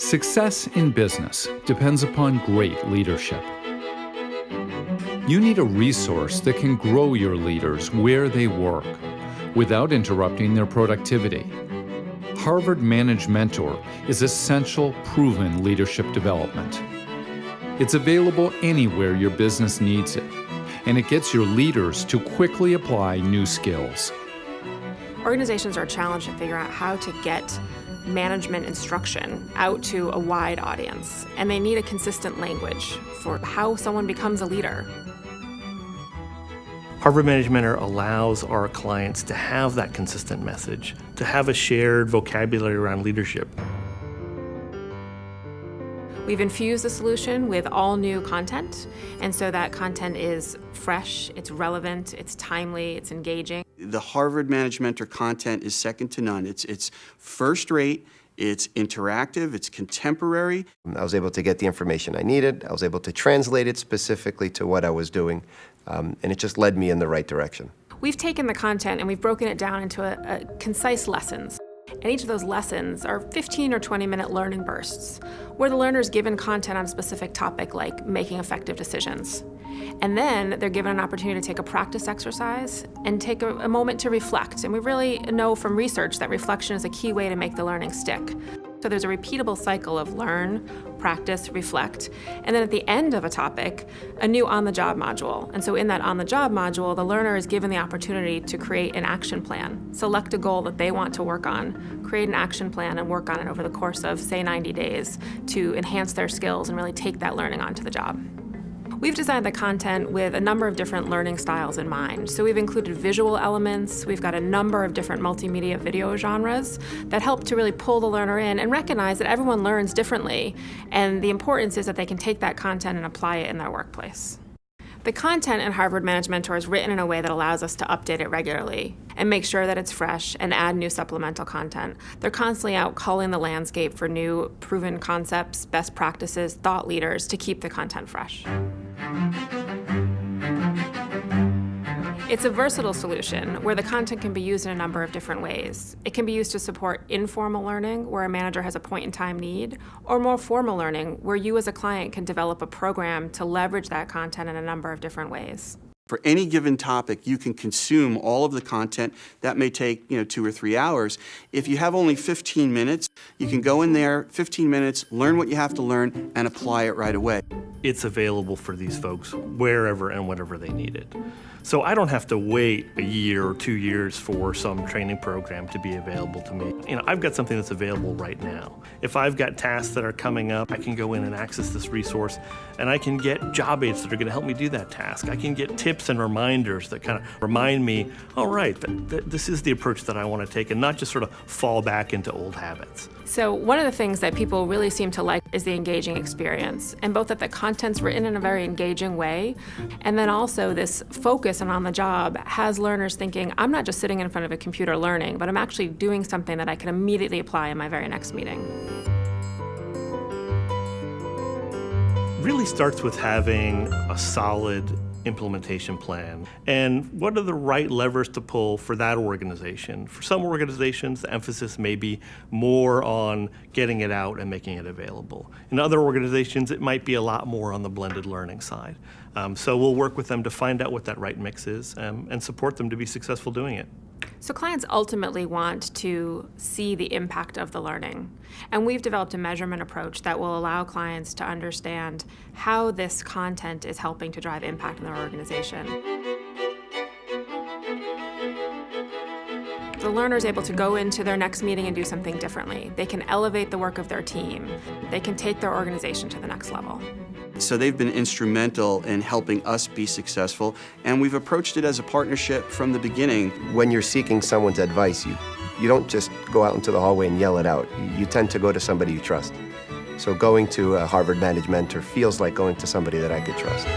Success in business depends upon great leadership. You need a resource that can grow your leaders where they work without interrupting their productivity. Harvard ManageMentor is essential, proven leadership development. It's available anywhere your business needs it, and it gets your leaders to quickly apply new skills. Organizations are challenged to figure out how to get management instruction out to a wide audience, and they need a consistent language for how someone becomes a leader. Harvard ManageMentor allows our clients to have that consistent message, to have a shared vocabulary around leadership. We've infused the solution with all new content, and so that content is fresh, it's relevant, it's timely, it's engaging. The Harvard ManageMentor content is second to none. It's first rate, it's interactive, it's contemporary. I was able to get the information I needed. I was able to translate it specifically to what I was doing, and it just led me in the right direction. We've taken the content and we've broken it down into a concise lessons. And each of those lessons are 15 or 20-minute learning bursts, where the learner is given content on a specific topic like making effective decisions. And then they're given an opportunity to take a practice exercise and take a moment to reflect. And we really know from research that reflection is a key way to make the learning stick. So there's a repeatable cycle of learn, practice, reflect, and then at the end of a topic, a new on-the-job module. And so in that on-the-job module, the learner is given the opportunity to create an action plan, select a goal that they want to work on, create an action plan and work on it over the course of, say, 90 days to enhance their skills and really take that learning onto the job. We've designed the content with a number of different learning styles in mind. So we've included visual elements, we've got a number of different multimedia video genres that help to really pull the learner in and recognize that everyone learns differently, and the importance is that they can take that content and apply it in their workplace. The content in Harvard ManageMentor is written in a way that allows us to update it regularly and make sure that it's fresh and add new supplemental content. They're constantly out culling the landscape for new proven concepts, best practices, thought leaders to keep the content fresh. It's a versatile solution where the content can be used in a number of different ways. It can be used to support informal learning, where a manager has a point-in-time need, or more formal learning, where you as a client can develop a program to leverage that content in a number of different ways. For any given topic, you can consume all of the content. That may take 2 or 3 hours. If you have only 15 minutes, you can go in there, 15 minutes, learn what you have to learn, and apply it right away. It's available for these folks wherever and whenever they need it. So I don't have to wait a year or 2 years for some training program to be available to me. I've got something that's available right now. If I've got tasks that are coming up, I can go in and access this resource, and I can get job aids that are going to help me do that task. I can get tips and reminders that kind of remind me, all right, this is the approach that I want to take, and not just sort of fall back into old habits. So one of the things that people really seem to like is the engaging experience, and both that the content's written in a very engaging way, and then also this focus on the job has learners thinking, I'm not just sitting in front of a computer learning, but I'm actually doing something that I can immediately apply in my very next meeting. Really starts with having a solid implementation plan. And what are the right levers to pull for that organization? For some organizations, the emphasis may be more on getting it out and making it available. In other organizations, it might be a lot more on the blended learning side. So we'll work with them to find out what that right mix is and support them to be successful doing it. So clients ultimately want to see the impact of the learning. And we've developed a measurement approach that will allow clients to understand how this content is helping to drive impact in their organization. The learner is able to go into their next meeting and do something differently. They can elevate the work of their team. They can take their organization to the next level. So they've been instrumental in helping us be successful, and we've approached it as a partnership from the beginning. When you're seeking someone's advice, you don't just go out into the hallway and yell it out. You tend to go to somebody you trust. So going to a Harvard ManageMentor feels like going to somebody that I could trust.